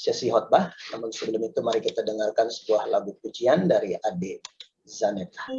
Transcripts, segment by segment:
sesi khotbah. Namun sebelum itu mari kita dengarkan sebuah lagu pujian dari Ade Zaneta.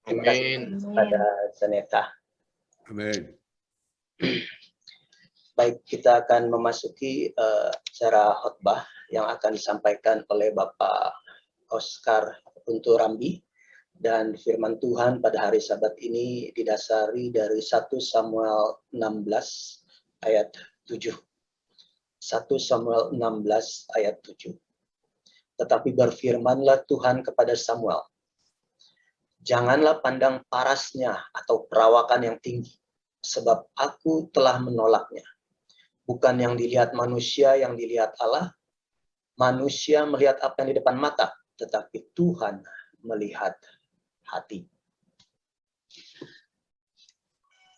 Terima kasih pada Zaneta. Amin. Baik, kita akan memasuki acara khotbah yang akan disampaikan oleh Bapak Oscar Untu Rambi, dan firman Tuhan pada hari Sabat ini didasari dari 1 Samuel 16 ayat 7. 1 Samuel 16 ayat 7. Tetapi berfirmanlah Tuhan kepada Samuel, janganlah pandang parasnya atau perawakan yang tinggi, sebab aku telah menolaknya. Bukan yang dilihat manusia yang dilihat Allah. Manusia melihat apa yang di depan mata, tetapi Tuhan melihat hati.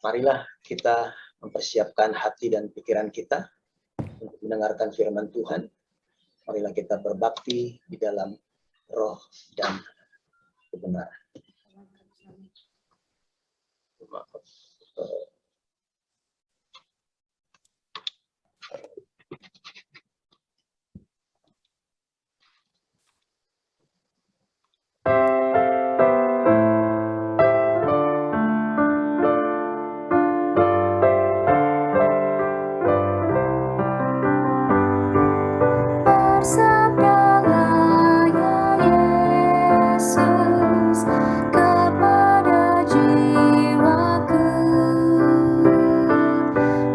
Marilah kita mempersiapkan hati dan pikiran kita untuk mendengarkan firman Tuhan. Marilah kita berbakti di dalam roh dan kebenaran. Bersabdalah ya Yesus kepada jiwaku,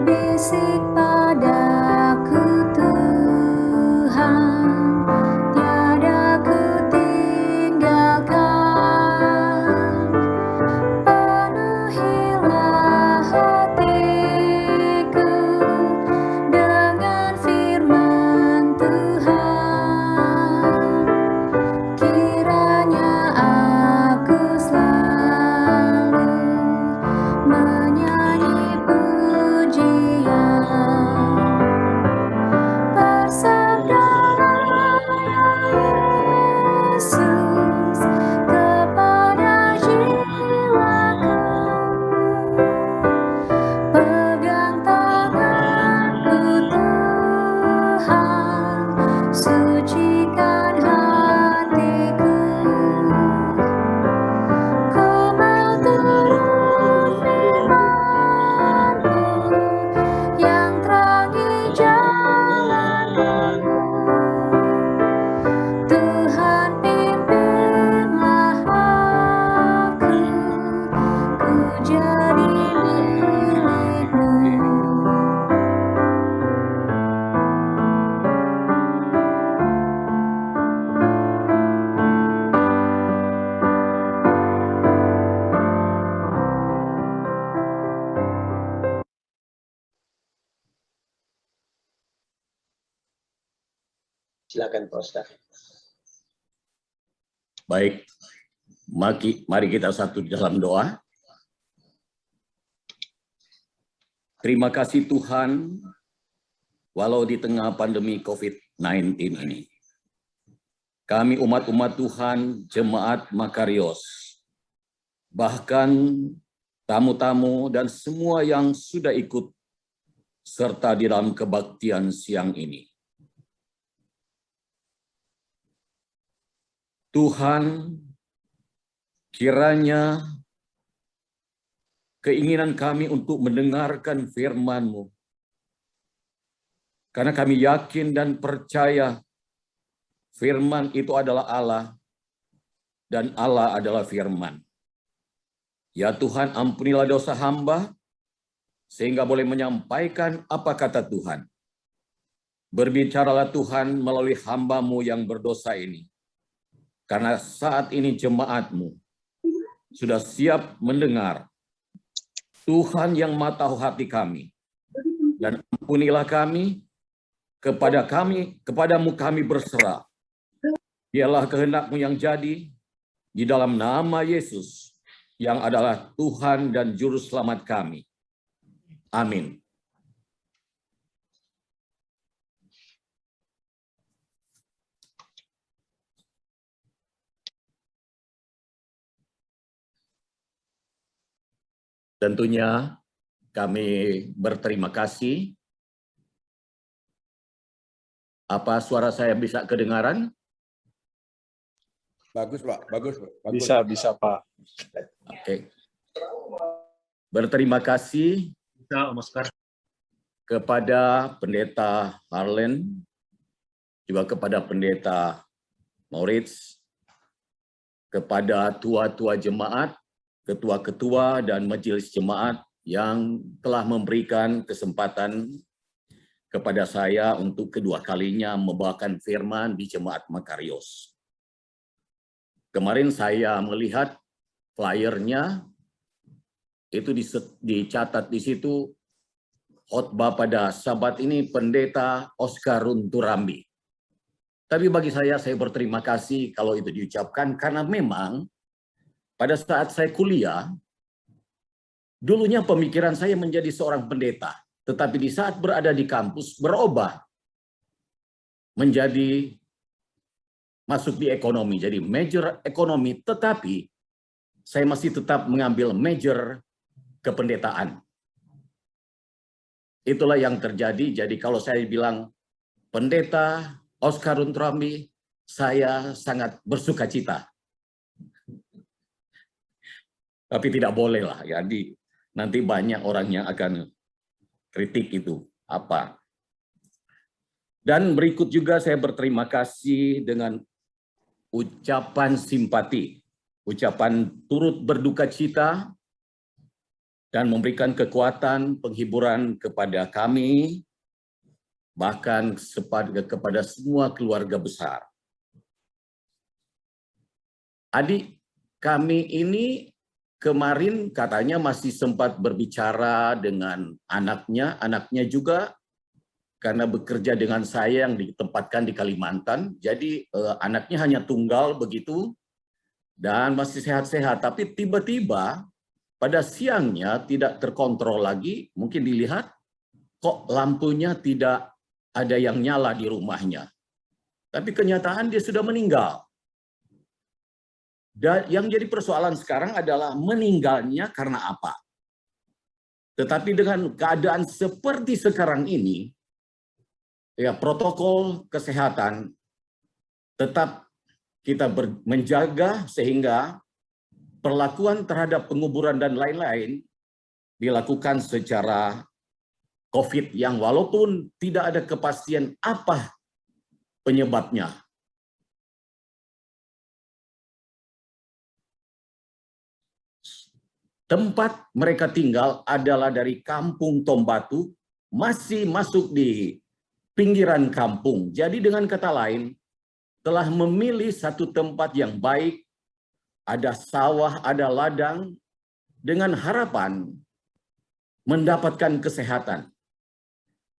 bisik padaku Tuhan, tiada ku tinggalkan. Penuhilah hatiku dengan firman Tuhan, kiranya aku selalu menyanyi pujian. Bersabdalah ya Yesus kepada jiwaku, pegang tanganku Tuhan, sucikan hatiku. Ku mau turut firman-Mu yang terangi jalanku. Tuhan pimpinlah aku, ku jadi milik-Mu. Silakan Pak Oscar. Baik, mari kita satu di dalam doa. Terima kasih Tuhan, walau di tengah pandemi COVID-19 ini, kami umat-umat Tuhan, jemaat Makarios, bahkan tamu-tamu dan semua yang sudah ikut serta di dalam kebaktian siang ini. Tuhan, kiranya keinginan kami untuk mendengarkan firman-Mu, karena kami yakin dan percaya firman itu adalah Allah, dan Allah adalah firman. Ya Tuhan, ampunilah dosa hamba, sehingga boleh menyampaikan apa kata Tuhan. Berbicaralah Tuhan melalui hamba-Mu yang berdosa ini, karena saat ini jemaat-Mu sudah siap mendengar. Tuhan yang Maha tahu hati kami, dan ampunilah kami, kepadamu kami berserah. Biarlah kehendak-Mu yang jadi, di dalam nama Yesus, yang adalah Tuhan dan Juru Selamat kami. Amin. Tentunya kami berterima kasih. Apa suara saya bisa kedengaran? Bagus, Pak. Bagus, Pak. Bagus. Bisa, Pak. Oke. Berterima kasih Bisa, Om Oscar. kepada Pendeta Harlen, juga kepada Pendeta Moritz, kepada tua-tua jemaat, ketua-ketua dan majelis jemaat yang telah memberikan kesempatan kepada saya untuk kedua kalinya membawakan firman di Jemaat Makarios. Kemarin saya melihat flyernya, itu dicatat di situ, khotbah pada Sabat ini Pendeta Oscar Runturambi. Tapi bagi saya berterima kasih kalau itu diucapkan, karena memang pada saat saya kuliah, Dulunya pemikiran saya menjadi seorang pendeta, tetapi di saat berada di kampus berubah menjadi masuk di ekonomi, jadi major ekonomi, tetapi saya masih tetap mengambil major kependetaan. Itulah yang terjadi. Jadi kalau saya bilang pendeta Oscar Rambi, saya sangat bersuka cita. Tapi tidak boleh lah, jadi nanti banyak orang yang akan kritik itu apa. Dan berikut juga saya berterima kasih dengan ucapan simpati, ucapan turut berduka cita dan memberikan kekuatan, penghiburan kepada kami, bahkan kepada semua keluarga besar. Adik kami ini kemarin katanya masih sempat berbicara dengan anaknya juga karena bekerja dengan saya yang ditempatkan di Kalimantan. Jadi anaknya hanya tunggal begitu dan masih sehat-sehat. Tapi tiba-tiba pada siangnya tidak terkontrol lagi, mungkin dilihat kok lampunya tidak ada yang nyala di rumahnya. Tapi kenyataan dia sudah meninggal. Dan yang jadi persoalan sekarang adalah meninggalnya karena apa? Tetapi dengan keadaan seperti sekarang ini, ya protokol kesehatan tetap kita menjaga sehingga perlakuan terhadap penguburan dan lain-lain dilakukan secara COVID yang walaupun tidak ada kepastian apa penyebabnya. Tempat mereka tinggal adalah dari Kampung Tombatu, masih masuk di pinggiran kampung. Jadi dengan kata lain, telah memilih satu tempat yang baik, ada sawah, ada ladang, dengan harapan mendapatkan kesehatan.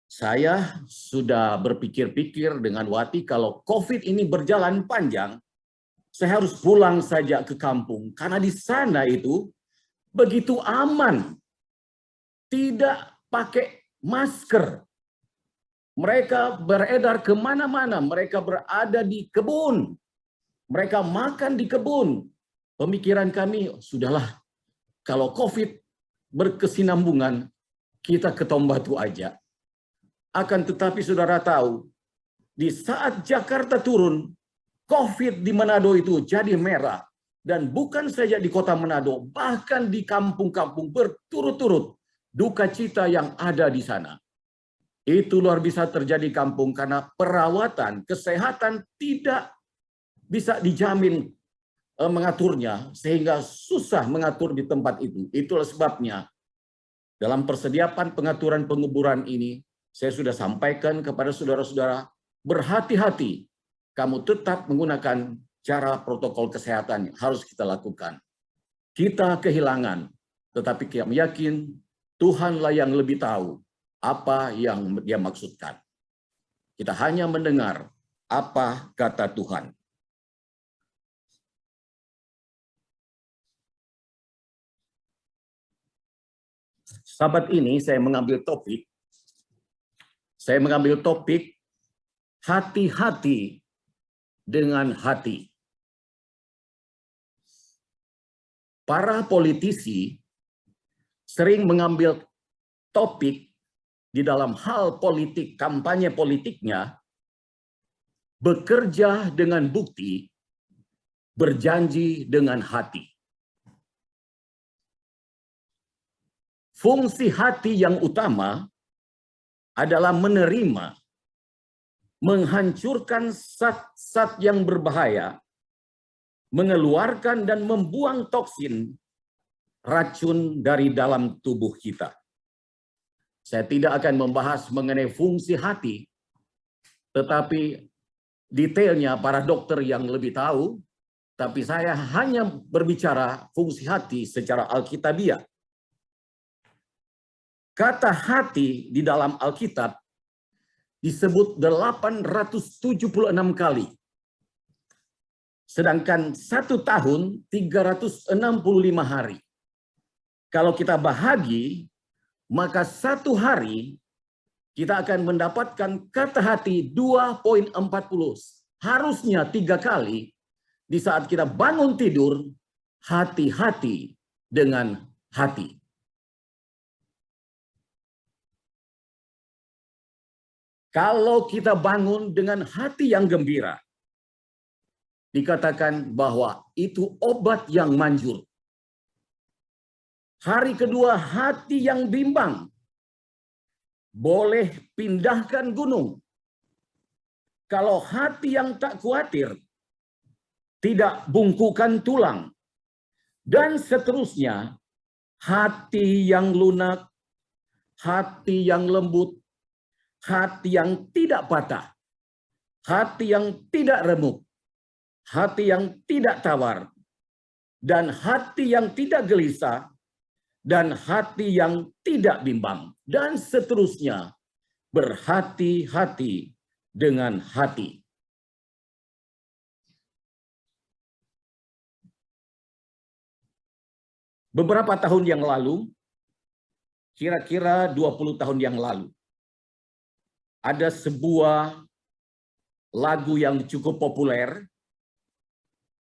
Saya sudah berpikir-pikir dengan Wati, kalau COVID ini berjalan panjang, saya harus pulang saja ke kampung. Karena di sana itu begitu aman, tidak pakai masker. Mereka beredar kemana-mana, mereka berada di kebun, mereka makan di kebun. Pemikiran kami, sudahlah, kalau COVID berkesinambungan, kita ke Tombatu aja. Akan tetapi saudara tahu, di saat Jakarta turun, COVID di Manado itu jadi merah. Dan bukan saja di kota Manado, bahkan di kampung-kampung berturut-turut duka cita yang ada di sana. Itu luar biasa terjadi di kampung karena perawatan, kesehatan tidak bisa dijamin mengaturnya, sehingga susah mengatur di tempat itu. Itulah sebabnya dalam persediaan pengaturan penguburan ini, saya sudah sampaikan kepada saudara-saudara, berhati-hati, kamu tetap menggunakan cara protokol kesehatan yang harus kita lakukan. Kita kehilangan, tetapi kami yakin Tuhanlah yang lebih tahu apa yang Dia maksudkan. Kita hanya mendengar apa kata Tuhan. Sabat ini saya mengambil topik hati-hati dengan hati. Para politisi sering mengambil topik di dalam hal politik, kampanye politiknya, bekerja dengan bukti, berjanji dengan hati. Fungsi hati yang utama adalah menerima, menghancurkan zat-zat yang berbahaya, mengeluarkan dan membuang toksin, racun dari dalam tubuh kita. Saya tidak akan membahas mengenai fungsi hati, tetapi detailnya para dokter yang lebih tahu, tapi saya hanya berbicara fungsi hati secara alkitabiah. Kata hati di dalam Alkitab disebut 876 kali. Sedangkan 1 tahun 365 hari. Kalau kita bahagi, maka satu hari kita akan mendapatkan kata hati 2.40. Harusnya 3 kali di saat kita bangun tidur, hati-hati dengan hati. Kalau kita bangun dengan hati yang gembira, dikatakan bahwa itu obat yang manjur. Hari kedua, hati yang bimbang, boleh pindahkan gunung. Kalau hati yang tak khawatir, tidak bungkukan tulang. Dan seterusnya, hati yang lunak, hati yang lembut, hati yang tidak patah, hati yang tidak remuk, hati yang tidak tawar, dan hati yang tidak gelisah, dan hati yang tidak bimbang, dan seterusnya. Berhati-hati dengan hati. Beberapa tahun yang lalu, kira-kira 20 tahun yang lalu, ada sebuah lagu yang cukup populer,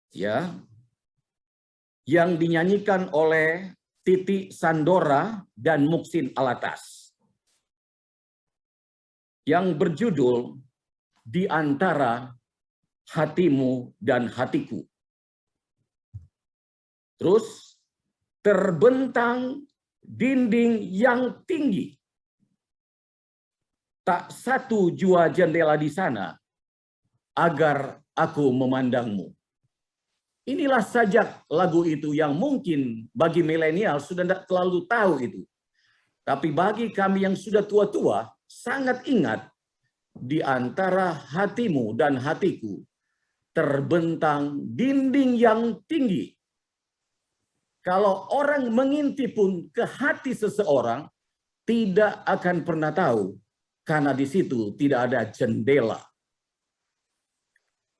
ya, yang dinyanyikan oleh Titi Sandora dan Muksin Alatas, yang berjudul Di Antara Hatimu dan Hatiku. Terus, terbentang dinding yang tinggi, tak satu jua jendela di sana, agar aku memandangmu. Inilah sajak lagu itu yang mungkin bagi milenial sudah tidak terlalu tahu itu. Tapi bagi kami yang sudah tua-tua, sangat ingat, di antara hatimu dan hatiku, terbentang dinding yang tinggi. Kalau orang mengintip pun ke hati seseorang, tidak akan pernah tahu, karena di situ tidak ada jendela.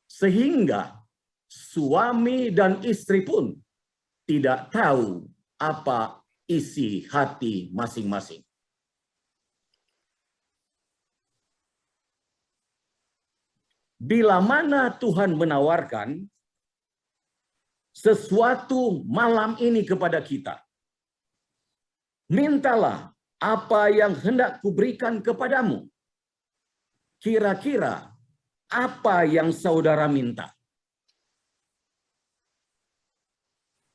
Sehingga suami dan istri pun tidak tahu apa isi hati masing-masing. Bila mana Tuhan menawarkan sesuatu malam ini kepada kita, mintalah apa yang hendak kuberikan kepadamu. Kira-kira apa yang saudara minta?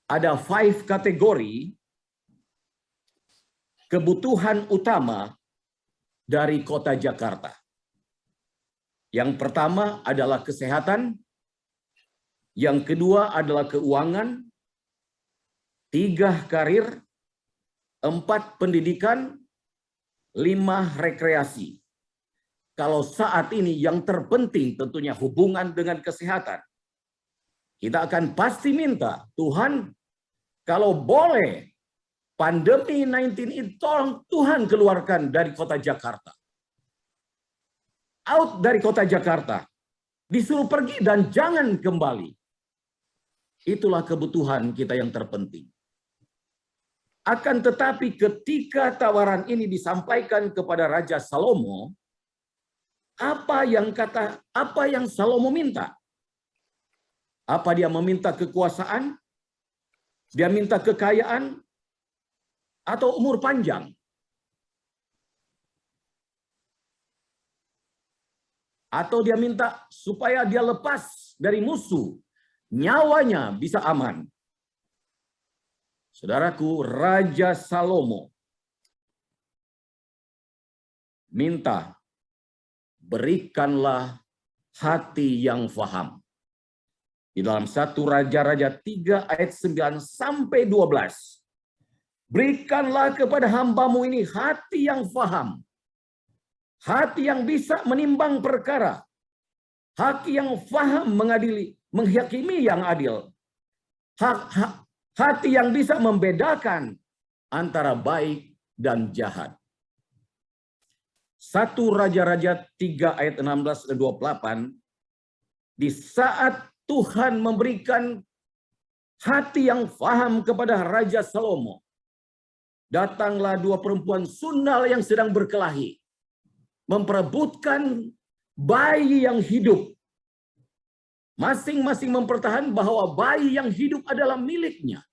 Ada 5 kategori kebutuhan utama dari Kota Jakarta. Yang pertama adalah kesehatan, yang kedua adalah keuangan, 3 karir, 4 pendidikan, 5 rekreasi. Kalau saat ini yang terpenting tentunya hubungan dengan kesehatan. Kita akan pasti minta, Tuhan, kalau boleh, pandemi 19 ini tolong Tuhan keluarkan dari Kota Jakarta. Out dari Kota Jakarta. Disuruh pergi dan jangan kembali. Itulah kebutuhan kita yang terpenting. Akan tetapi ketika tawaran ini disampaikan kepada Raja Salomo, apa yang Salomo minta? Apa dia meminta kekuasaan? Dia minta kekayaan? Atau umur panjang? Atau dia minta supaya dia lepas dari musuh, nyawanya bisa aman? Saudaraku, Raja Salomo minta, berikanlah hati yang faham. Di dalam 1 Raja-Raja 3 ayat 9 sampai 12. Berikanlah kepada hambamu ini hati yang faham. Hati yang bisa menimbang perkara. Hati yang faham mengadili, menghakimi yang adil. Hati yang bisa membedakan antara baik dan jahat. 1 Raja-Raja 3 ayat 16 dan 28. Di saat Tuhan memberikan hati yang faham kepada Raja Salomo, datanglah dua perempuan sundal yang sedang berkelahi, memperebutkan bayi yang hidup. Masing-masing mempertahankan bahwa bayi yang hidup adalah miliknya.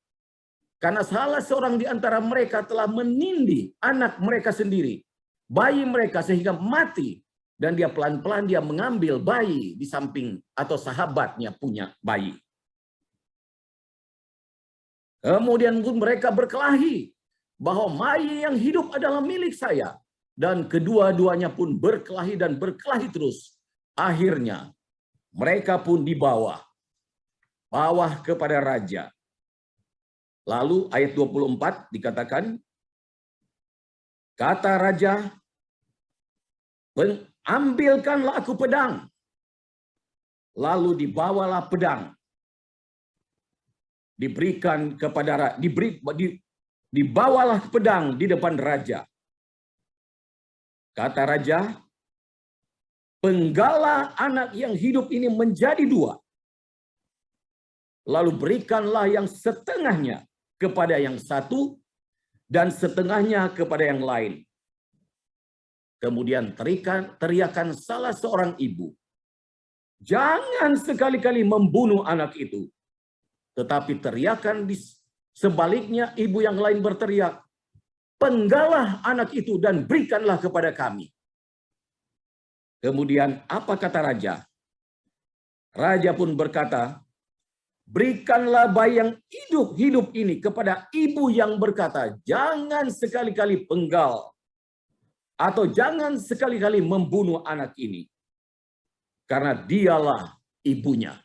Karena salah seorang di antara mereka telah menindih anak mereka sendiri, bayi mereka, sehingga mati. Dan dia pelan-pelan dia mengambil bayi di samping atau sahabatnya punya bayi. Kemudian pun mereka berkelahi bahwa bayi yang hidup adalah milik saya. Dan kedua-duanya pun berkelahi dan berkelahi terus. Akhirnya mereka pun dibawa kepada raja. Lalu ayat 24 dikatakan, kata raja, ambilkanlah aku pedang. Lalu dibawalah pedang. Dibawalah pedang di depan raja. Kata raja, penggalah anak yang hidup ini menjadi dua. Lalu berikanlah yang setengahnya kepada yang satu dan setengahnya kepada yang lain. Kemudian teriakan salah seorang ibu. Jangan sekali-kali membunuh anak itu. Tetapi teriakan sebaliknya ibu yang lain berteriak, penggalah anak itu dan berikanlah kepada kami. Kemudian apa kata raja? Raja pun berkata, berikanlah bayi yang hidup ini kepada ibu yang berkata, jangan sekali-kali penggal atau jangan sekali-kali membunuh anak ini. Karena dialah ibunya.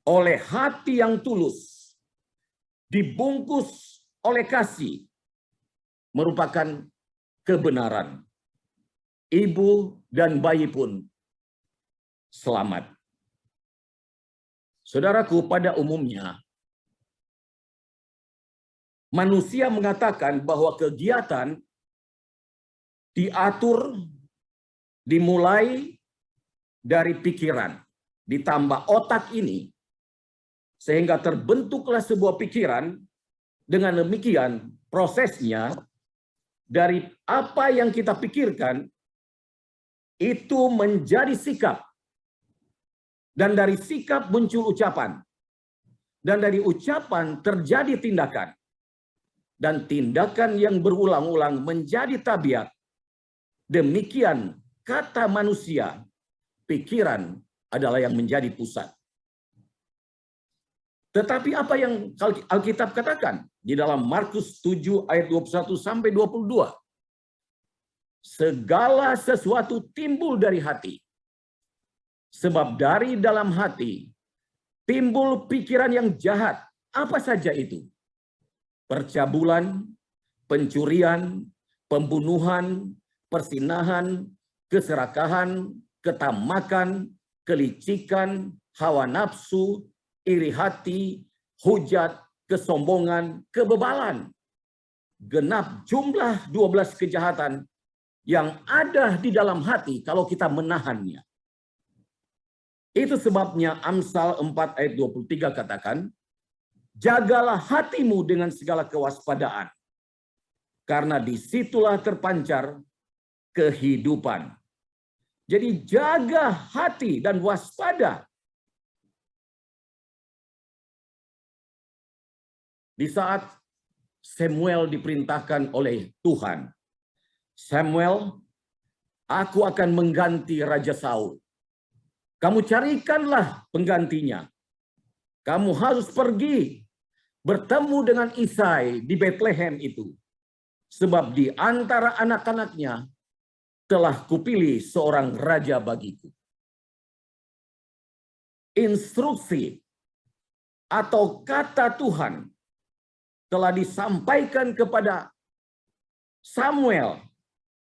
Oleh hati yang tulus, dibungkus oleh kasih, merupakan kebenaran. Ibu dan bayi pun selamat. Saudaraku, pada umumnya, manusia mengatakan bahwa kegiatan diatur, dimulai dari pikiran, ditambah otak ini, sehingga terbentuklah sebuah pikiran. Dengan demikian, prosesnya dari apa yang kita pikirkan, itu menjadi sikap. Dan dari sikap muncul ucapan. Dan dari ucapan terjadi tindakan. Dan tindakan yang berulang-ulang menjadi tabiat. Demikian kata manusia, pikiran adalah yang menjadi pusat. Tetapi apa yang Alkitab katakan di dalam Markus 7 ayat 21 sampai 22? Segala sesuatu timbul dari hati. Sebab dari dalam hati timbul pikiran yang jahat. Apa saja itu? Percabulan, pencurian, pembunuhan, persinahan, keserakahan, ketamakan, kelicikan, hawa nafsu, iri hati, hujat, kesombongan, kebebalan. Genap jumlah 12 kejahatan yang ada di dalam hati kalau kita menahannya. Itu sebabnya Amsal 4 ayat 23 katakan, jagalah hatimu dengan segala kewaspadaan, karena disitulah terpancar kehidupan. Jadi jaga hati dan waspada. Di saat Samuel diperintahkan oleh Tuhan, Samuel, aku akan mengganti Raja Saul. Kamu carikanlah penggantinya. Kamu harus pergi bertemu dengan Isai di Bethlehem itu. Sebab di antara anak-anaknya telah kupilih seorang raja bagiku. Instruksi atau kata Tuhan telah disampaikan kepada Samuel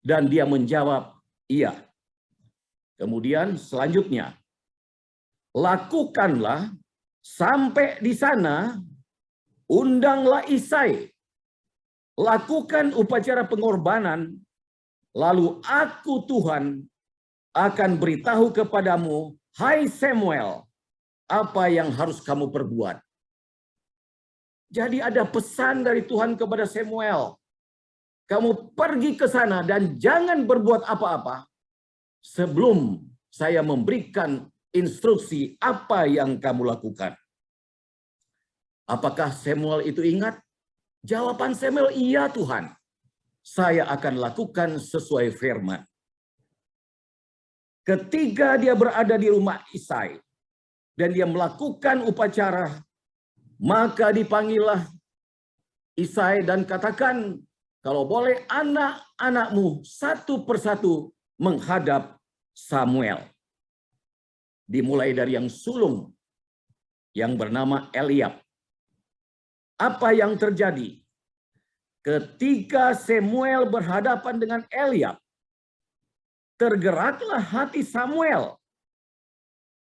dan dia menjawab iya. Kemudian selanjutnya, lakukanlah sampai di sana, undanglah Isai, lakukan upacara pengorbanan, lalu aku Tuhan akan beritahu kepadamu, hai Samuel, apa yang harus kamu perbuat. Jadi ada pesan dari Tuhan kepada Samuel. Kamu pergi ke sana dan jangan berbuat apa-apa sebelum saya memberikan instruksi apa yang kamu lakukan. Apakah Samuel itu ingat? Jawaban Samuel, iya Tuhan. Saya akan lakukan sesuai firman. Ketika dia berada di rumah Isai dan dia melakukan upacara, maka dipanggillah Isai dan katakan, kalau boleh anak-anakmu satu persatu menghadap Samuel. Dimulai dari yang sulung, yang bernama Eliab. Apa yang terjadi? Ketika Samuel berhadapan dengan Eliab, tergeraklah hati Samuel.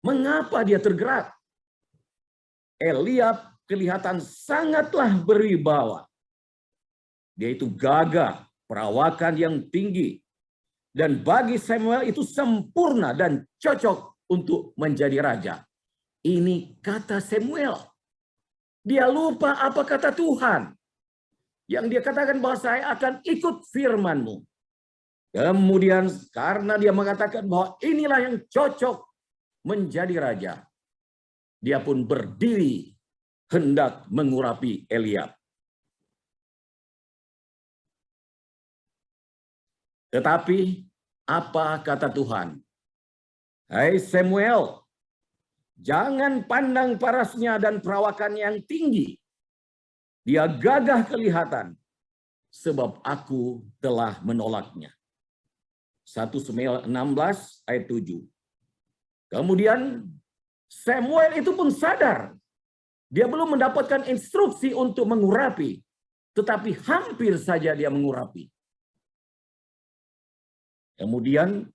Mengapa dia tergerak? Eliab kelihatan sangatlah berwibawa. Dia itu gagah, perawakan yang tinggi. Dan bagi Samuel itu sempurna dan cocok untuk menjadi raja. Ini kata Samuel. Dia lupa apa kata Tuhan. Yang dia katakan bahwa saya akan ikut firman-Mu. Kemudian karena dia mengatakan bahwa inilah yang cocok menjadi raja, dia pun berdiri hendak mengurapi Eliab. Tetapi apa kata Tuhan? Hai Samuel, jangan pandang parasnya dan perawakannya yang tinggi. Dia gagah kelihatan, sebab aku telah menolaknya. 1 Samuel 16 ayat 7. Kemudian Samuel itu pun sadar. Dia belum mendapatkan instruksi untuk mengurapi. Tetapi hampir saja dia mengurapi. Kemudian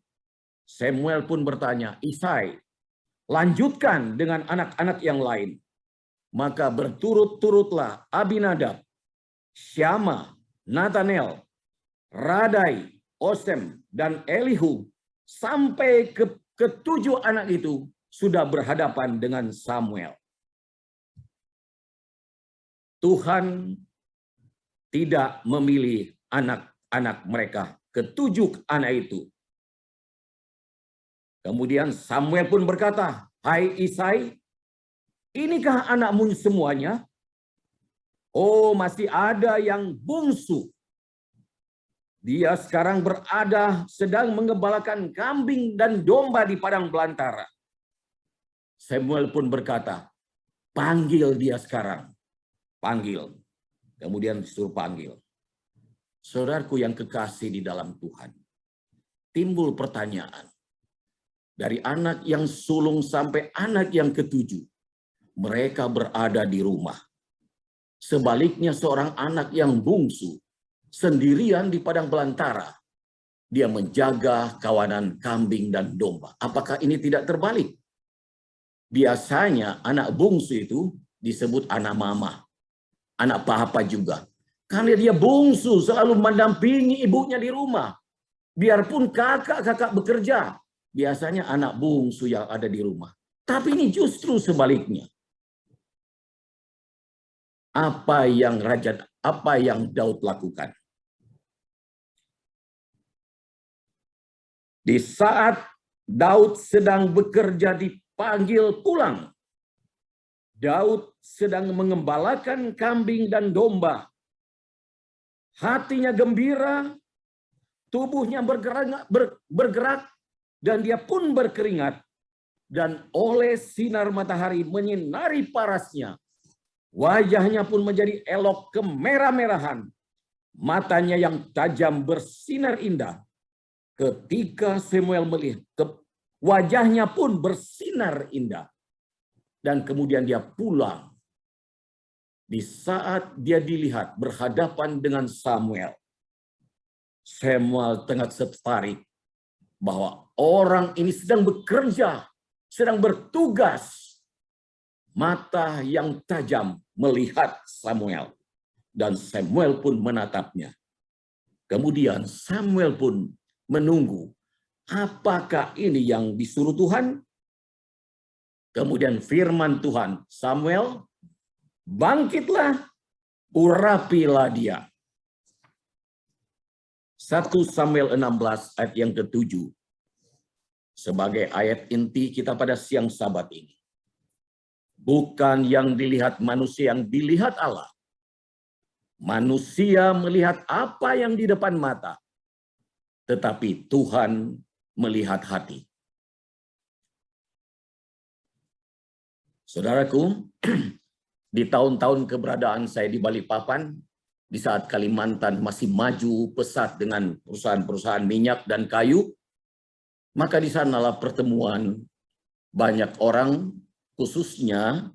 Samuel pun bertanya, Isai, lanjutkan dengan anak-anak yang lain. Maka berturut-turutlah Abinadab, Syama, Nathanael, Radai, Osem, dan Elihu sampai ke ketujuh anak itu sudah berhadapan dengan Samuel. Tuhan tidak memilih anak-anak mereka, ketujuh anak itu. Kemudian Samuel pun berkata, hai Isai, inikah anakmu semuanya? Oh, masih ada yang bungsu. Dia sekarang berada sedang mengembalakan kambing dan domba di padang belantara. Samuel pun berkata, panggil dia sekarang. Panggil. Kemudian disuruh panggil. Saudaraku yang kekasih di dalam Tuhan. Timbul pertanyaan. Dari anak yang sulung sampai anak yang ketujuh. Mereka berada di rumah. Sebaliknya seorang anak yang bungsu sendirian di padang belantara, dia menjaga kawanan kambing dan domba. Apakah ini tidak terbalik? Biasanya anak bungsu itu disebut anak mama, anak papa juga. Karena dia bungsu selalu mendampingi ibunya di rumah. Biarpun kakak-kakak bekerja, biasanya anak bungsu yang ada di rumah. Tapi ini justru sebaliknya. Apa yang Daud lakukan? Di saat Daud sedang bekerja dipanggil pulang. Daud sedang mengembalakan kambing dan domba. Hatinya gembira, tubuhnya bergerak, dan dia pun berkeringat. Dan oleh sinar matahari menyinari parasnya, wajahnya pun menjadi elok kemerah-merahan. Matanya yang tajam bersinar indah. Ketika Samuel melihat, wajahnya pun bersinar indah. Dan kemudian dia pulang. Di saat dia dilihat berhadapan dengan Samuel. Samuel tengah tertarik bahwa orang ini sedang bekerja, sedang bertugas. Mata yang tajam melihat Samuel. Dan Samuel pun menatapnya. Kemudian Samuel pun menunggu. Apakah ini yang disuruh Tuhan? Kemudian firman Tuhan, Samuel, bangkitlah urapilah dia. 1 Samuel 16 ayat yang ke-7 sebagai ayat inti kita pada siang Sabat ini. Bukan yang dilihat manusia, yang dilihat Allah. Manusia melihat apa yang di depan mata, tetapi Tuhan melihat hati. Saudaraku, di tahun-tahun keberadaan saya di Balikpapan, di saat Kalimantan masih maju pesat dengan perusahaan-perusahaan minyak dan kayu, maka di sanalah pertemuan banyak orang, khususnya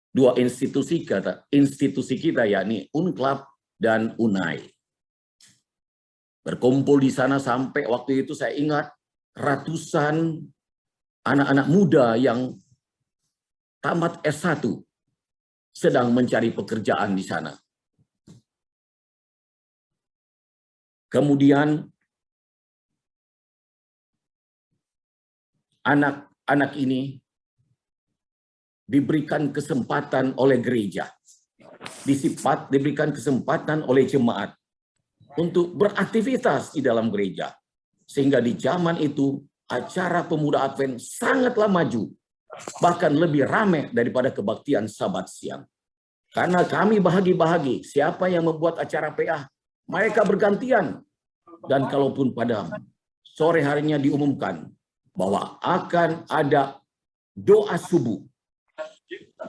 dua institusi kita, yakni UNCLAP dan UNAI. Berkumpul di sana sampai waktu itu saya ingat ratusan anak-anak muda yang tamat S1 sedang mencari pekerjaan di sana. Kemudian anak-anak ini diberikan kesempatan oleh gereja, diberikan kesempatan oleh jemaat untuk beraktivitas di dalam gereja. Sehingga di zaman itu acara pemuda Advent sangatlah maju, bahkan lebih ramai daripada kebaktian Sabat siang. Karena kami bahagi-bahagi, siapa yang membuat acara PA, mereka bergantian. Dan kalaupun pada sore harinya diumumkan bahwa akan ada doa subuh.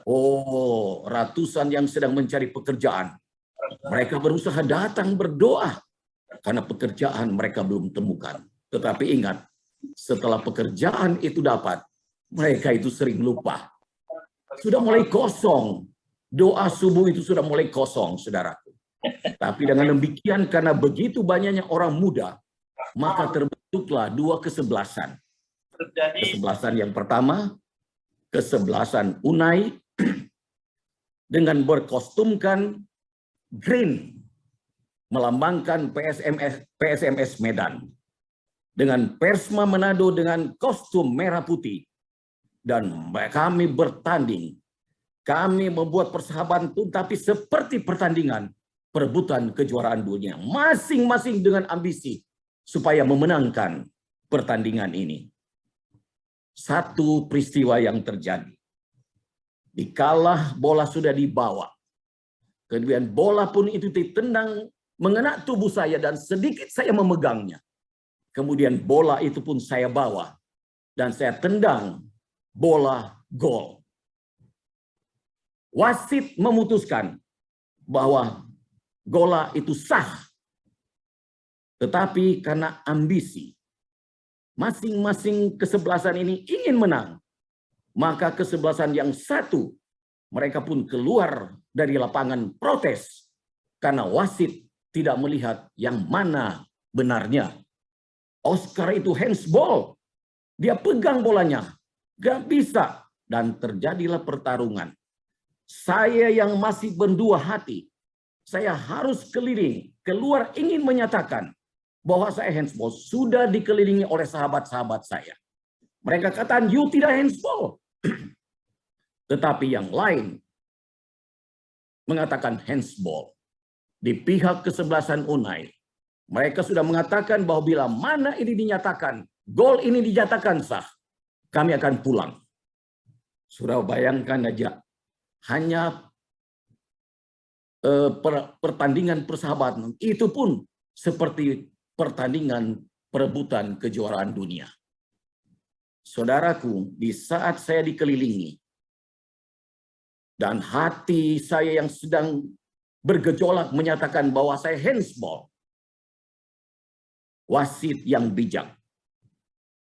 Oh, ratusan yang sedang mencari pekerjaan. Mereka berusaha datang berdoa karena pekerjaan mereka belum temukan. Tetapi ingat, setelah pekerjaan itu dapat, mereka itu sering lupa. Sudah mulai kosong. Doa subuh itu sudah mulai kosong, saudaraku. Tapi dengan demikian, karena begitu banyaknya orang muda, maka terbentuklah dua kesebelasan. Kesebelasan yang pertama, kesebelasan UNAI dengan berkostumkan green, melambangkan PSMS Medan. Dengan Persma Manado dengan kostum merah putih. Dan kami bertanding. Kami membuat persahabatan, tapi seperti pertandingan perebutan kejuaraan dunia. Masing-masing dengan ambisi supaya memenangkan pertandingan ini. Satu peristiwa yang terjadi. Dikalah bola sudah dibawa. Kemudian bola pun itu ditendang mengena tubuh saya dan sedikit saya memegangnya. Kemudian bola itu pun saya bawa dan saya tendang bola gol. Wasit memutuskan bahwa bola itu sah. Tetapi karena ambisi, masing-masing kesebelasan ini ingin menang. Maka kesebelasan yang satu, mereka pun keluar dari lapangan protes. Karena wasit tidak melihat yang mana benarnya. Oscar itu handsball. Dia pegang bolanya. Gak bisa. Dan terjadilah pertarungan. Saya yang masih berdua hati. Saya harus keliling. Keluar ingin menyatakan bahwa saya handsball. Sudah dikelilingi oleh sahabat-sahabat saya. Mereka katakan, you tidak handsball. Tetapi yang lain mengatakan handsball. Di pihak kesebelasan UNAI. Mereka sudah mengatakan bahwa bila mana ini dinyatakan, gol ini dinyatakan sah, kami akan pulang. Sudah bayangkan aja, hanya pertandingan persahabatan, itu pun seperti pertandingan perebutan kejuaraan dunia. Saudaraku, di saat saya dikelilingi, dan hati saya yang sedang bergejolak menyatakan bahwa saya handsball, wasit yang bijak,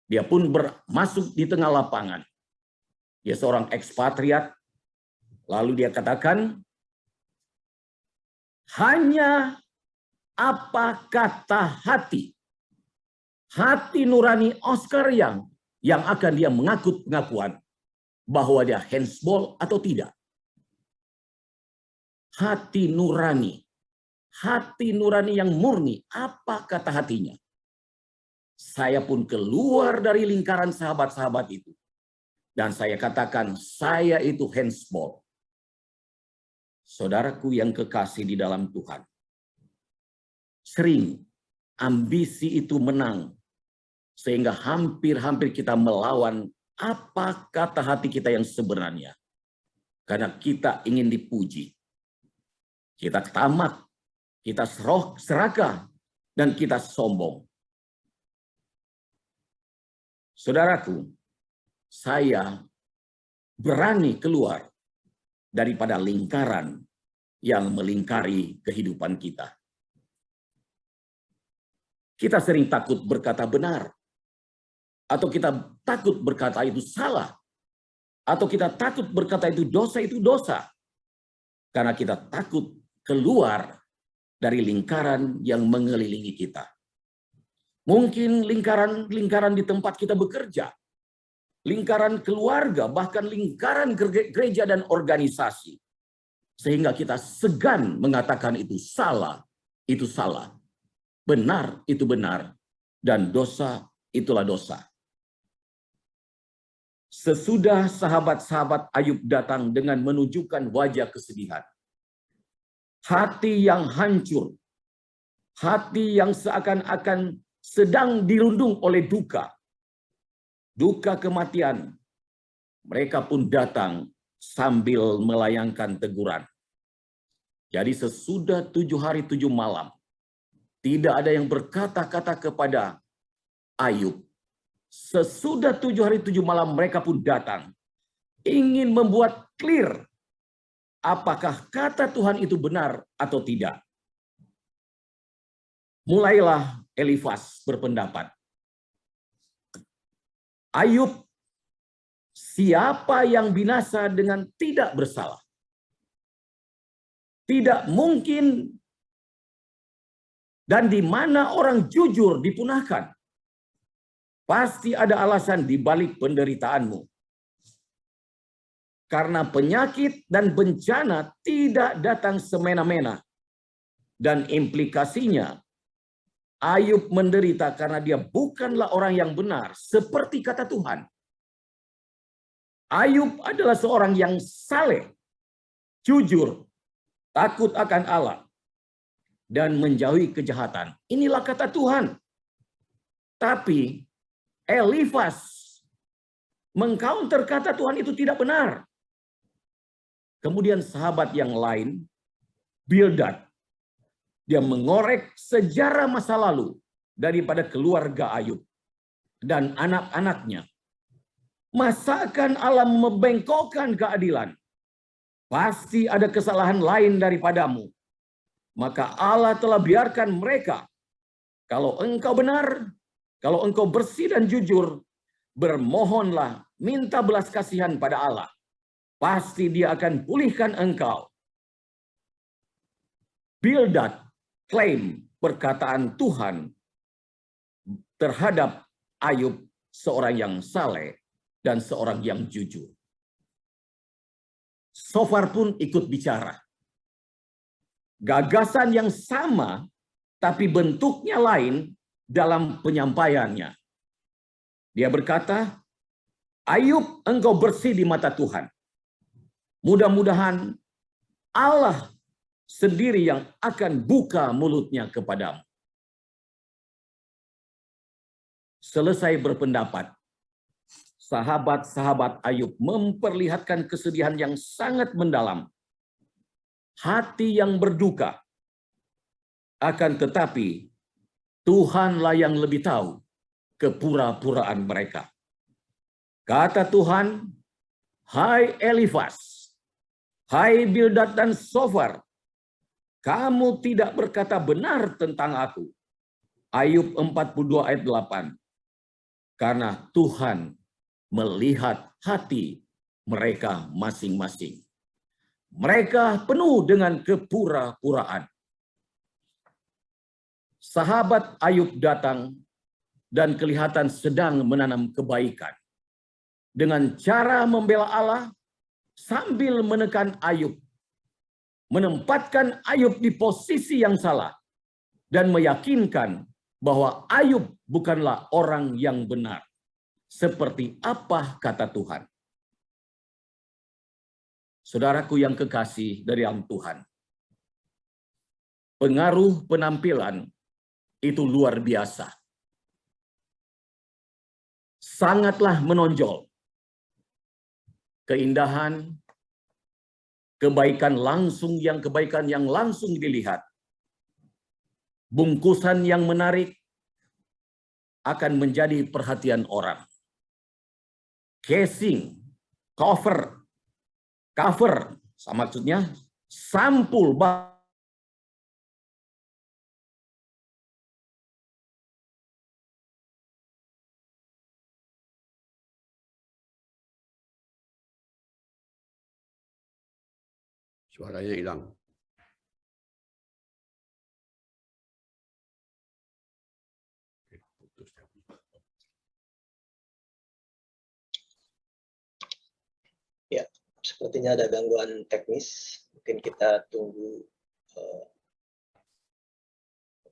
dia pun masuk di tengah lapangan. Dia seorang ekspatriat, lalu dia katakan, hanya apa kata hati, hati nurani Oscar yang akan dia mengaku pengakuan bahwa dia handsball atau tidak. Hati nurani yang murni, apa kata hatinya? Saya pun keluar dari lingkaran sahabat-sahabat itu. Dan saya katakan, saya itu handsball. Saudaraku yang kekasih di dalam Tuhan, sering ambisi itu menang, sehingga hampir-hampir kita melawan apa kata hati kita yang sebenarnya. Karena kita ingin dipuji, kita tamak, kita serakah, dan kita sombong. Saudaraku, saya berani keluar daripada lingkaran yang melingkari kehidupan kita. Kita sering takut berkata benar, atau kita takut berkata itu salah, atau kita takut berkata itu dosa, karena kita takut keluar dari lingkaran yang mengelilingi kita. Mungkin lingkaran di tempat kita bekerja, lingkaran keluarga, bahkan lingkaran gereja dan organisasi. Sehingga kita segan mengatakan itu salah, benar, itu benar, dan dosa, itulah dosa. Sesudah sahabat-sahabat Ayub datang dengan menunjukkan wajah kesedihan, hati yang hancur, hati yang seakan-akan sedang dirundung oleh duka kematian, mereka pun datang sambil melayangkan teguran. Jadi sesudah 7 hari 7 malam, tidak ada yang berkata-kata kepada Ayub. Sesudah 7 hari 7 malam mereka pun datang, ingin membuat clear apakah kata Tuhan itu benar atau tidak. Mulailah Elifas berpendapat, Ayub, siapa yang binasa dengan tidak bersalah? Tidak mungkin, dan di mana orang jujur dipunahkan? Pasti ada alasan di balik penderitaanmu. Karena penyakit dan bencana tidak datang semena-mena. Dan implikasinya, Ayub menderita karena dia bukanlah orang yang benar, seperti kata Tuhan. Ayub adalah seorang yang saleh, jujur, takut akan Allah, dan menjauhi kejahatan. Inilah kata Tuhan. Tapi Elifas mengcounter kata Tuhan itu tidak benar. Kemudian sahabat yang lain, Bildad, dia mengorek sejarah masa lalu daripada keluarga Ayub dan anak-anaknya. Masakan Allah membengkokkan keadilan? Pasti ada kesalahan lain daripadamu. Maka Allah telah biarkan mereka. Kalau engkau benar, kalau engkau bersih dan jujur, bermohonlah, minta belas kasihan pada Allah. Pasti Dia akan pulihkan engkau. Bildad klaim perkataan Tuhan terhadap Ayub, seorang yang saleh dan seorang yang jujur. Sofar pun ikut bicara. Gagasan yang sama, tapi bentuknya lain dalam penyampaiannya. Dia berkata, Ayub, engkau bersih di mata Tuhan. Mudah-mudahan Allah sendiri yang akan buka mulutnya kepadamu. Selesai berpendapat, sahabat-sahabat Ayub memperlihatkan kesedihan yang sangat mendalam. Hati yang berduka. Akan tetapi, Tuhanlah yang lebih tahu kepura-puraan mereka. Kata Tuhan, hai Elifas, hai Bildad dan Sofar, kamu tidak berkata benar tentang aku. Ayub 42 ayat 8. Karena Tuhan melihat hati mereka masing-masing. Mereka penuh dengan kepura-puraan. Sahabat Ayub datang dan kelihatan sedang menanam kebaikan. Dengan cara membela Allah sambil menekan Ayub. Menempatkan Ayub di posisi yang salah. Dan meyakinkan bahwa Ayub bukanlah orang yang benar. Seperti apa kata Tuhan. Saudaraku yang kekasih dari dalam Tuhan, pengaruh penampilan itu luar biasa. Sangatlah menonjol. Keindahan, kebaikan yang langsung dilihat. Bungkusan yang menarik akan menjadi perhatian orang. Casing, cover, maksudnya sampul Suaranya hilang. Ya, sepertinya ada gangguan teknis. Mungkin kita tunggu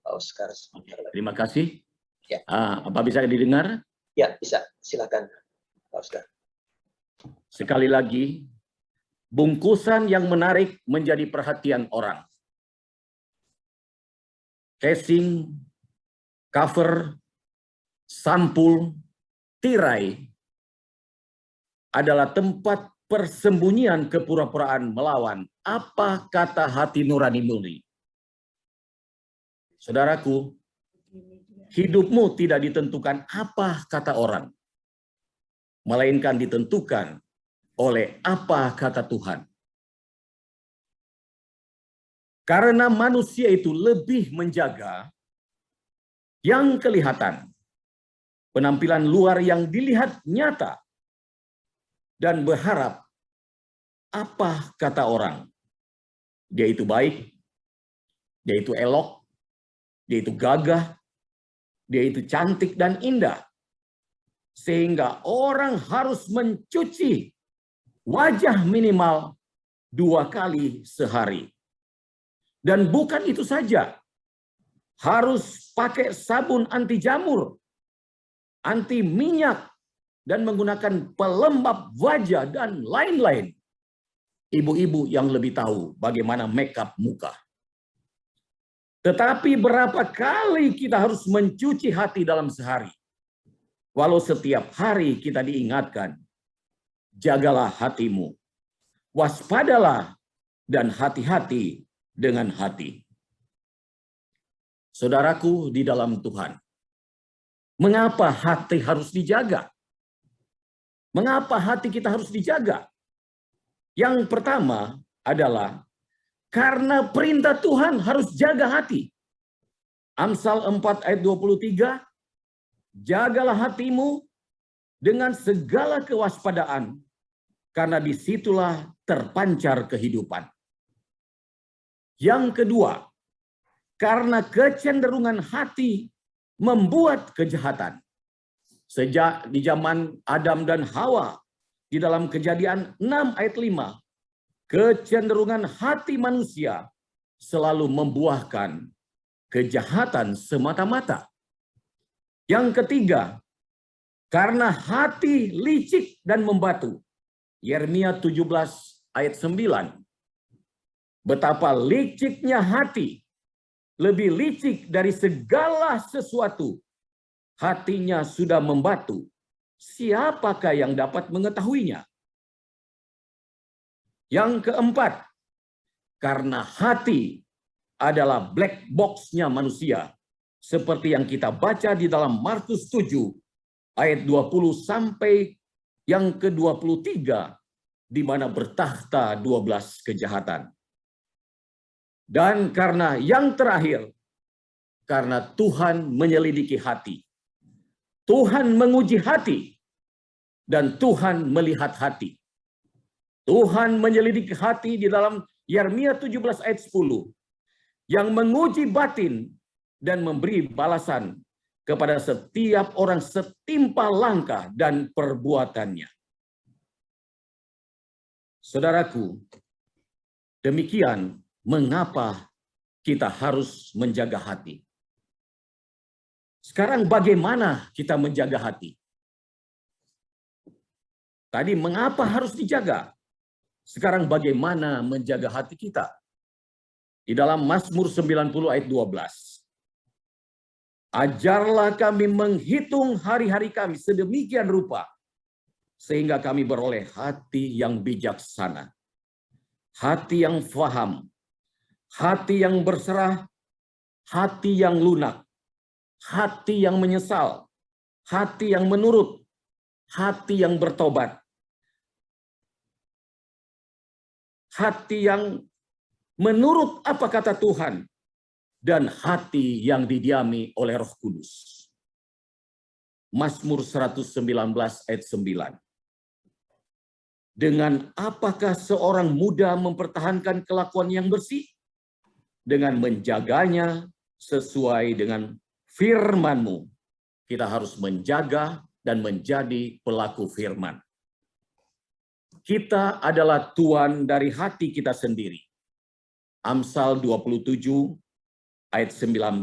Pak Oscar sebentar lagi. Terima kasih. Ya. Apa bisa didengar? Ya, bisa. Silakan, Pak Oscar. Sekali lagi, bungkusan yang menarik menjadi perhatian orang. Casing, cover, sampul, tirai adalah tempat persembunyian kepura-puraan melawan apa kata hati nurani murni. Saudaraku, hidupmu tidak ditentukan apa kata orang, melainkan ditentukan oleh apa kata Tuhan. Karena manusia itu lebih menjaga yang kelihatan, penampilan luar yang dilihat nyata, dan berharap apa kata orang. Dia itu baik, dia itu elok, dia itu gagah, dia itu cantik dan indah. Sehingga orang harus mencuci wajah minimal 2 kali sehari. Dan bukan itu saja, harus pakai sabun anti jamur, anti minyak, dan menggunakan pelembab wajah dan lain-lain. Ibu-ibu yang lebih tahu bagaimana makeup muka. Tetapi berapa kali kita harus mencuci hati dalam sehari? Walau setiap hari kita diingatkan, jagalah hatimu, waspadalah, dan hati-hati dengan hati. Saudaraku di dalam Tuhan, mengapa hati harus dijaga? Mengapa hati kita harus dijaga? Yang pertama adalah karena perintah Tuhan harus jaga hati. Amsal 4 ayat 23, jagalah hatimu dengan segala kewaspadaan, karena disitulah terpancar kehidupan. Yang kedua, karena kecenderungan hati membuat kejahatan. Sejak di zaman Adam dan Hawa, di dalam Kejadian 6 ayat 5, kecenderungan hati manusia selalu membuahkan kejahatan semata-mata. Yang ketiga, karena hati licik dan membatu. Yeremia 17 ayat 9. Betapa liciknya hati, lebih licik dari segala sesuatu. Hatinya sudah membatu. Siapakah yang dapat mengetahuinya? Yang keempat, karena hati adalah black box-nya manusia. Seperti yang kita baca di dalam Markus 7 ayat 20 sampai yang ke-23, di mana bertakhta 12 kejahatan. Dan karena yang terakhir, karena Tuhan menyelidiki hati. Tuhan menguji hati, dan Tuhan melihat hati. Tuhan menyelidiki hati di dalam Yeremia 17 ayat 10, yang menguji batin dan memberi balasan kepada setiap orang setimpal langkah dan perbuatannya. Saudaraku, demikian mengapa kita harus menjaga hati. Sekarang bagaimana kita menjaga hati? Tadi mengapa harus dijaga? Sekarang bagaimana menjaga hati kita? Di dalam Mazmur 90 ayat 12. Ajarlah kami menghitung hari-hari kami sedemikian rupa, sehingga kami beroleh hati yang bijaksana, hati yang faham, hati yang berserah, hati yang lunak, hati yang menyesal, hati yang menurut, hati yang bertobat, hati yang menurut apa kata Tuhan, dan hati yang didiami oleh Roh Kudus. Mazmur 119 ayat 9. Dengan apakah seorang muda mempertahankan kelakuan yang bersih? Dengan menjaganya sesuai dengan firman-Mu. Kita harus menjaga dan menjadi pelaku firman. Kita adalah tuan dari hati kita sendiri. Amsal 27 ayat 19.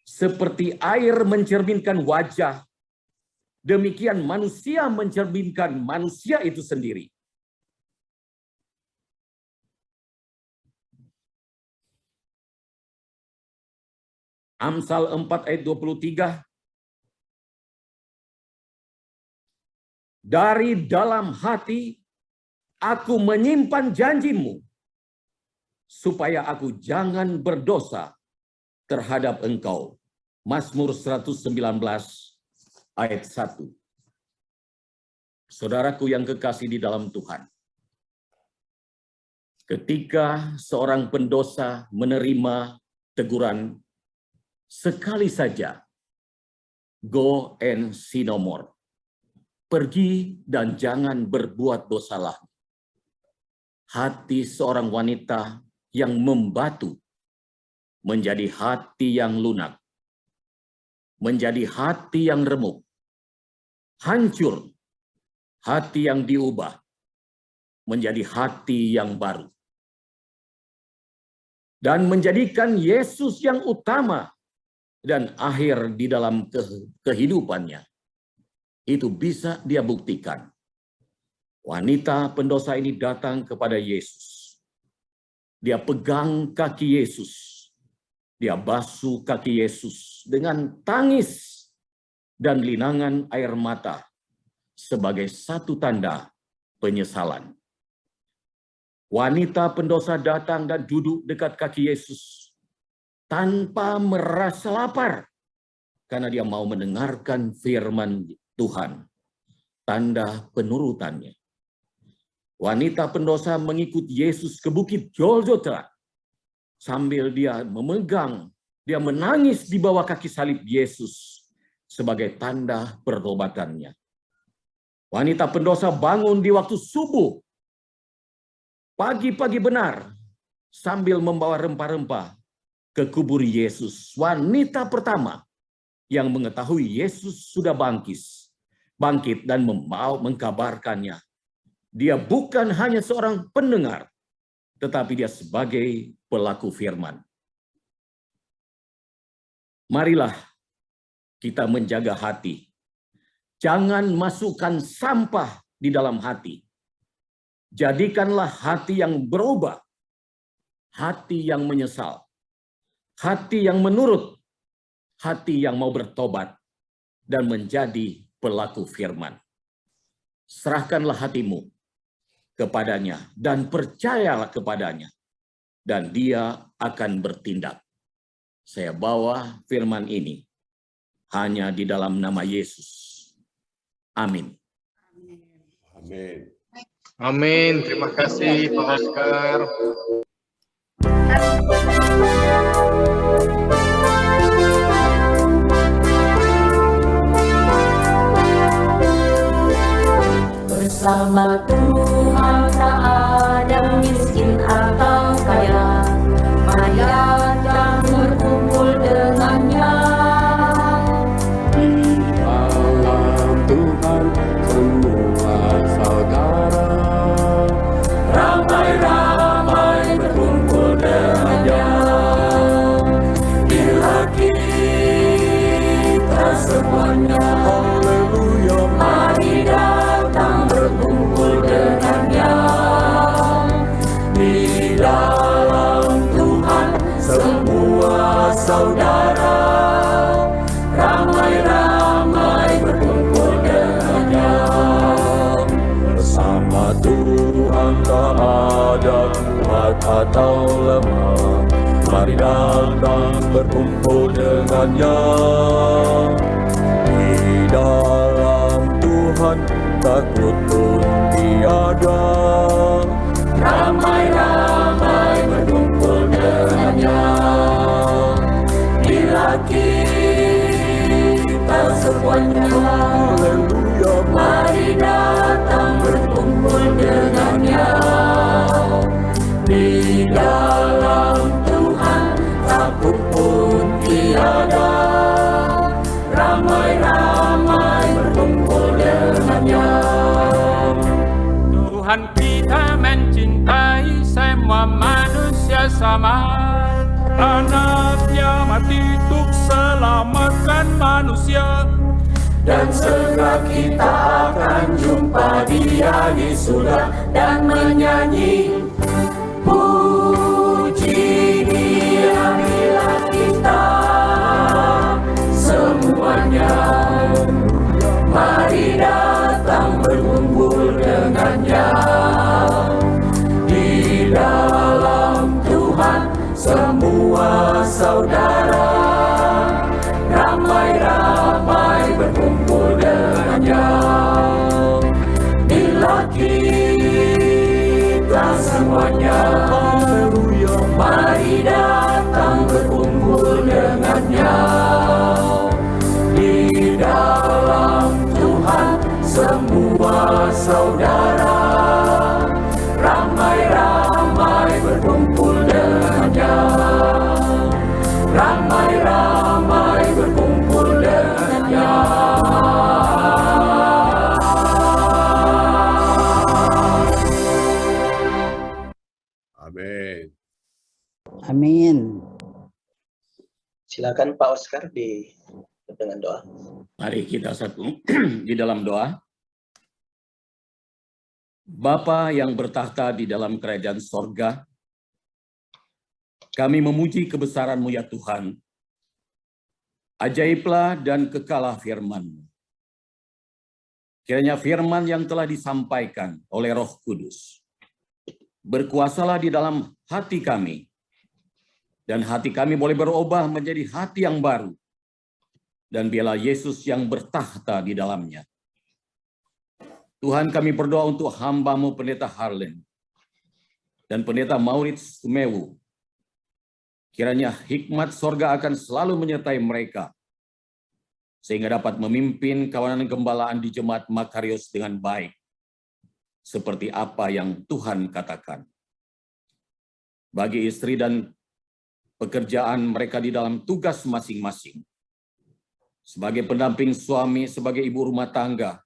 Seperti air mencerminkan wajah, demikian manusia mencerminkan manusia itu sendiri. Amsal 4 ayat 23. Dari dalam hati aku menyimpan janji-Mu, supaya aku jangan berdosa terhadap Engkau. Mazmur 119 ayat 1. Saudaraku yang kekasih di dalam Tuhan, ketika seorang pendosa menerima teguran sekali saja, go and sin no more. Pergi dan jangan berbuat dosa lagi. Hati seorang wanita yang membatu menjadi hati yang lunak, menjadi hati yang remuk, hancur, hati yang diubah menjadi hati yang baru, dan menjadikan Yesus yang utama dan akhir di dalam kehidupannya. Itu bisa dia buktikan. Wanita pendosa ini datang kepada Yesus. Dia pegang kaki Yesus. Dia basuh kaki Yesus dengan tangis dan linangan air mata sebagai satu tanda penyesalan. Wanita pendosa datang dan duduk dekat kaki Yesus tanpa merasa lapar karena dia mau mendengarkan firman Tuhan, tanda penurutannya. Wanita pendosa mengikut Yesus ke Bukit Golgota sambil dia memegang, dia menangis di bawah kaki salib Yesus sebagai tanda pertobatannya. Wanita pendosa bangun di waktu subuh, pagi-pagi benar, sambil membawa rempah-rempah ke kubur Yesus. Wanita pertama yang mengetahui Yesus sudah bangkit dan mau mengkabarkannya. Dia bukan hanya seorang pendengar, tetapi dia sebagai pelaku firman. Marilah kita menjaga hati. Jangan masukkan sampah di dalam hati. Jadikanlah hati yang berubah, hati yang menyesal, hati yang menurut, hati yang mau bertobat, dan menjadi pelaku firman. Serahkanlah hatimu kepadanya dan percayalah kepadanya, dan dia akan bertindak. Saya bawa firman ini hanya di dalam nama Yesus. Amin. Amin. Amin. Terima kasih Pak Oscar. Bersama Tuhan tak ada miskin atau kaya, mayat yang berkumpul dengannya. Dalam Tuhan semua saudara, Ramai-ramai berkumpul dengannya. Bila kita semuanya, haleluya, mari datang berkumpul dengannya. kuat atau lemah, mari datang berkumpul dengannya. Di dalam Tuhan takut pun tiada, Ramai-ramai berkumpul dengannya. Bila kita semuanya haleluya, mari datang berkumpul dengannya. Di dalam Tuhan takut pun tiada. Ramai-ramai berkumpul dengannya. Tuhan kita mencintai semua manusia sama. Anaknya mati untuk selamatkan manusia. Dan segera kita akan jumpa Dia di surga dan menyanyi puji Dia bila kita semuanya mari datang berkumpul dengannya. Di dalam Tuhan semua saudara ramai-ramai berkumpul dengannya. Bila kita semuanya haleluya, mari datang berkumpul dengannya. Di dalam Tuhan semua saudara ramai-ramai berkumpul dengannya. Ramai-ramai berkumpul dengannya. Amin. Amin. Silakan Pak Oscar dengan doa. Mari kita satu di dalam doa. Bapa yang bertahta di dalam kerajaan sorga, kami memuji kebesaran-Mu ya Tuhan. Ajaiblah dan kekalah firman-Mu. Kiranya firman yang telah disampaikan oleh Roh Kudus berkuasalah di dalam hati kami, dan hati kami boleh berubah menjadi hati yang baru, dan biarlah Yesus yang bertahta di dalamnya. Tuhan, kami berdoa untuk hamba-Mu Pendeta Harlen dan Pendeta Maurits Sumewu. Kiranya hikmat sorga akan selalu menyertai mereka, sehingga dapat memimpin kawanan gembalaan di Jemaat Makarios dengan baik, seperti apa yang Tuhan katakan. Bagi istri dan pekerjaan mereka di dalam tugas masing-masing, sebagai pendamping suami, sebagai ibu rumah tangga,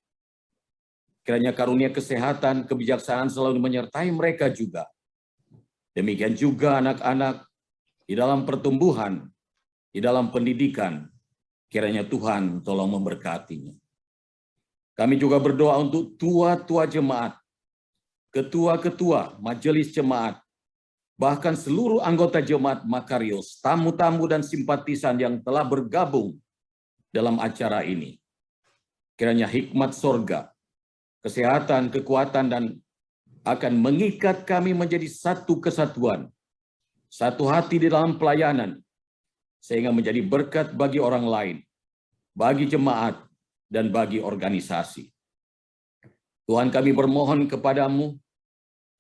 kiranya karunia kesehatan, kebijaksanaan selalu menyertai mereka juga. Demikian juga anak-anak di dalam pertumbuhan, di dalam pendidikan, kiranya Tuhan tolong memberkatinya. Kami juga berdoa untuk tua-tua jemaat, ketua-ketua majelis jemaat, bahkan seluruh anggota jemaat Makarios, tamu-tamu dan simpatisan yang telah bergabung dalam acara ini. Kiranya hikmat sorga, kesehatan, kekuatan, dan akan mengikat kami menjadi satu kesatuan, satu hati di dalam pelayanan, sehingga menjadi berkat bagi orang lain, bagi jemaat, dan bagi organisasi. Tuhan, kami bermohon kepadamu,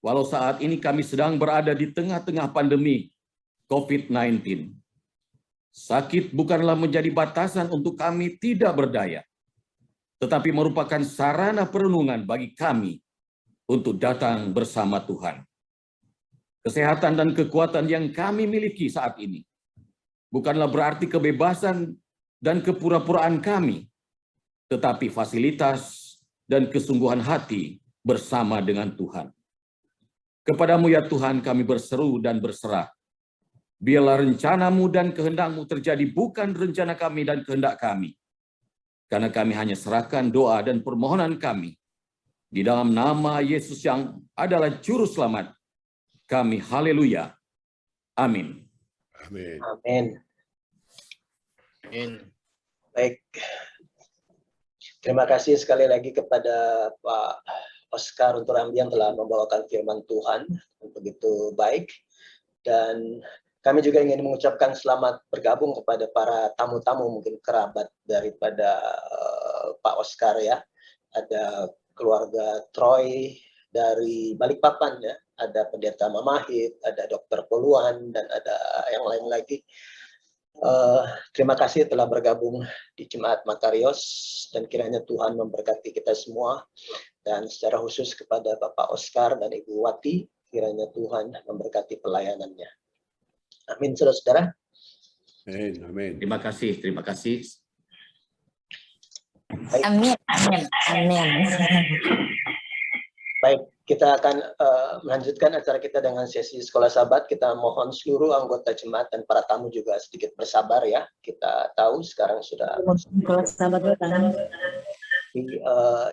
walau saat ini kami sedang berada di tengah-tengah pandemi COVID-19, sakit bukanlah menjadi batasan untuk kami tidak berdaya, tetapi merupakan sarana perenungan bagi kami untuk datang bersama Tuhan. Kesehatan dan kekuatan yang kami miliki saat ini bukanlah berarti kebebasan dan kepura-puraan kami, tetapi fasilitas dan kesungguhan hati bersama dengan Tuhan. Kepadamu ya Tuhan kami berseru dan berserah. Biarlah rencana-Mu dan kehendak-Mu terjadi, bukan rencana kami dan kehendak kami. Karena kami hanya serahkan doa dan permohonan kami di dalam nama Yesus yang adalah Juru Selamat kami. Haleluya. Amin. Amin. Amin. Amin. Baik. Terima kasih sekali lagi kepada Pak Oscar untuk Rambi yang telah membawakan firman Tuhan begitu baik. Dan kami juga ingin mengucapkan selamat bergabung kepada para tamu-tamu, mungkin kerabat daripada Pak Oscar ya. Ada keluarga Troy dari Balikpapan ya, ada Pendeta Mamahit, ada Dokter Poluan, dan ada yang lain lagi. Terima kasih telah bergabung di Jemaat Makarios, dan kiranya Tuhan memberkati kita semua, dan secara khusus kepada Bapak Oscar dan Ibu Wati, kiranya Tuhan memberkati pelayanannya. Amin, saudara-saudara. Amin. Amin. Terima kasih, terima kasih. Amin, amin, amin. Baik, kita akan melanjutkan acara kita dengan sesi sekolah sahabat. Kita mohon seluruh anggota jemaat dan para tamu juga sedikit bersabar ya. Kita tahu sekarang sudah